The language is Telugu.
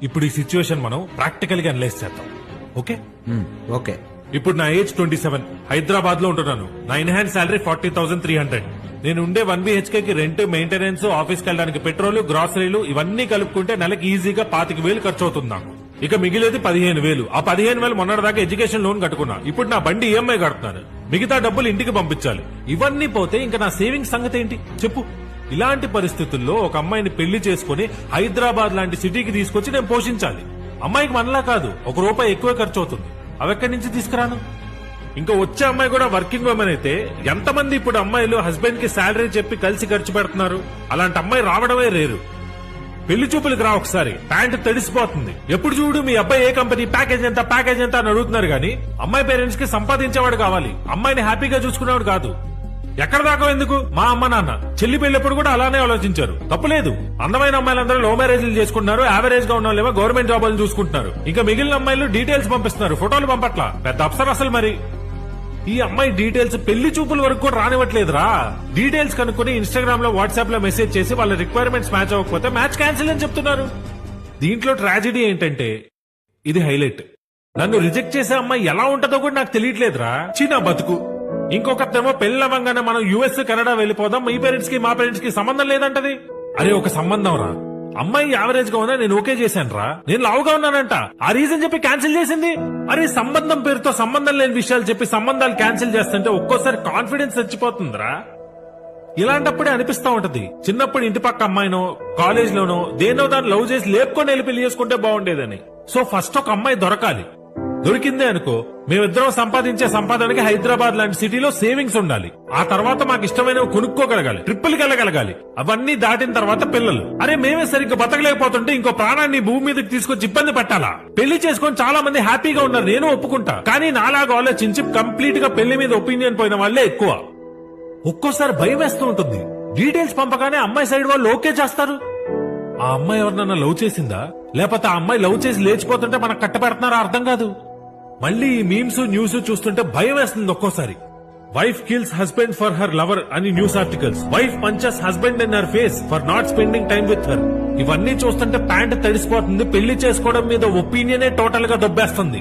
ఇప్పుడు ఈ సిచ్యువేషన్ మనం ప్రాక్టికల్ గా అనలైజ్ చేద్దాం. Okay okay. ఇప్పుడు నా ఏజ్ 27, హైదరాబాద్ లో ఉంటున్నాను. నా ఇన్ హ్యాండ్ శాలరీ 40,300. నేను ఉండే 1 BHK కి రెంట్, మెయింటెనెన్స్, ఆఫీస్కి వెళ్ళడానికి పెట్రోల్, గ్రాసరీలు ఇవన్నీ కలుపుకుంటే నెలకి ఈజీగా 25,000 ఖర్చు అవుతుంది నాకు. ఇక మిగిలేది 15,000. ఆ 15,000 మొన్నటిదాకా ఎడ్యుకేషన్ లోన్ కట్టుకున్నా. ఇప్పుడు నా బండి EMI కడుతున్నాను. మిగతా డబ్బులు ఇంటికి పంపించాలి. ఇవన్నీ పోతే ఇంకా నా సేవింగ్స్ సంగతి ఏంటి చెప్పు? ఇలాంటి పరిస్థితుల్లో ఒక అమ్మాయిని పెళ్లి చేసుకుని హైదరాబాద్ లాంటి సిటీకి తీసుకొచ్చి నేను పోషించాలి. అమ్మాయికి మనలా కాదు, ₹1 ఎక్కువ ఖర్చు అవుతుంది. అవెక్కడి నుంచి తీసుకురాను? ఇంకా వచ్చే అమ్మాయి కూడా వర్కింగ్ ఉమెన్ అయితే ఎంతమంది ఇప్పుడు అమ్మాయిలు హస్బెండ్ కి శాలరీ చెప్పి కలిసి ఖర్చు పెడుతున్నారు? అలాంటి అమ్మాయి రావడమే రేరు. పెళ్లి చూపులకు రా ఒకసారి, ప్యాంటు తడిసిపోతుంది. ఎప్పుడు చూడు మీ అబ్బాయి ఏ కంపెనీ, ప్యాకేజ్ ఎంత అని అడుగుతున్నారు గానీ అమ్మాయి పేరెంట్స్ కి సంపాదించేవాడు కావాలి, అమ్మాయిని హ్యాపీగా చూసుకునేవాడు కాదు. ఎక్కడ దాకా ఎందుకు? మా అమ్మ నాన్న చెల్లి పెళ్ళప్పుడు కూడా అలానే ఆలోచించారు. తప్పులేదు. అందమైన అమ్మాయిలందరూ లవ్ మ్యారేజ్లు చేసుకుంటున్నారు. యావరేజ్ గా ఉన్న వాళ్ళేమో గవర్నమెంట్ జాబులు చూసుకుంటున్నారు. ఇంకా మిగిలిన అమ్మాయిలు డీటెయిల్స్ పంపిస్తున్నారు, ఫోటోలు పంపట్లా. పెద్ద అప్సర్ అసలు. మరి ఈ అమ్మాయి డీటెయిల్స్ పెళ్లి చూపుల వరకు కూడా రానివ్వట్లేదురా. డీటెయిల్స్ కనుక్కొని ఇన్స్టాగ్రామ్ లో, వాట్సాప్ లో మెసేజ్ చేసి వాళ్ళ రిక్వైర్మెంట్స్ మ్యాచ్ అవ్వకపోతే మ్యాచ్ క్యాన్సిల్ అని చెప్తున్నారు. దీంట్లో ట్రాజెడీ ఏంటంటే ఇది హైలైట్. నన్ను రిజెక్ట్ చేసే అమ్మాయి ఎలా ఉంటుందో కూడా నాకు తెలియట్లేదురా. చిన్న బతుకు. ఇంకొకటేమో పెళ్ళవంగానే మనం US, కెనడా వెళ్ళిపోదాం, మీ పేరెంట్స్ కి మా పేరెంట్స్ కి సంబంధం లేదంటది. అరే ఒక సంబంధం రా. అమ్మాయి యావరేజ్ గా ఉన్నా నేను ఓకే చేశాను రా. నేను లావుగా ఉన్నానంట, ఆ రీజన్ చెప్పి క్యాన్సిల్ చేసింది. అరే సంబంధం పేరుతో సంబంధం లేని విషయాలు చెప్పి సంబంధాలు క్యాన్సిల్ చేస్తుంటే ఒక్కోసారి కాన్ఫిడెన్స్ చచ్చిపోతుందిరా. ఇలాంటప్పుడే అనిపిస్తా ఉంటది, చిన్నప్పుడు ఇంటి పక్క అమ్మాయినో, కాలేజ్ లోనో దేనో దాన్ని లవ్ చేసి లేపుకొని వెళ్ళి పెళ్లి చేసుకుంటే బాగుండేదని. సో ఫస్ట్ ఒక అమ్మాయి దొరకాలి. దొరికిందే అనుకో, మేమిద్దరం సంపాదించే సంపాదనకి హైదరాబాద్ లాంటి సిటీలో సేవింగ్స్ ఉండాలి. ఆ తర్వాత మాకు ఇష్టమైనవి కొనుక్కోగలగాలి, ట్రిప్పులకి వెళ్ళగలగాలి. అవన్నీ దాటిన తర్వాత పిల్లలు. అరే మేమే సరిగ్గా బతకలేకపోతుంటే ఇంకో ప్రాణాన్ని భూమి మీదకి తీసుకొచ్చి ఇబ్బంది పెట్టాలా? పెళ్లి చేసుకొని చాలా మంది హ్యాపీగా ఉన్నారు, నేను ఒప్పుకుంటా. కానీ నాలాగా ఆలోచించి కంప్లీట్ గా పెళ్లి మీద ఒపీనియన్ పోయిన వాళ్ళే ఎక్కువ. ఒక్కోసారి భయం వేస్తూ ఉంటుంది. డీటెయిల్స్ పంపగానే అమ్మాయి సైడ్ వాళ్ళు ఓకే చేస్తారు. ఆ అమ్మాయి ఎవరినన్నా లవ్ చేసిందా, లేకపోతే ఆ అమ్మాయి లవ్ చేసి లేచిపోతుంటే మనకు కట్టబెడుతున్నారా అర్థం కాదు. మళ్ళీ ఈ మీమ్స్, న్యూస్ చూస్తుంటే భయం వేస్తుంది ఒక్కోసారి. Wife kills husband for her lover అని news articles. Wife punches husband in her face for not spending time with her. ఇవన్నీ చూస్తుంటే ప్యాంట్ తడిసిపోతుంది. పెళ్లి చేసుకోవడం మీద ఒపీనియనే టోటల్ గా దొబ్బేస్తుంది.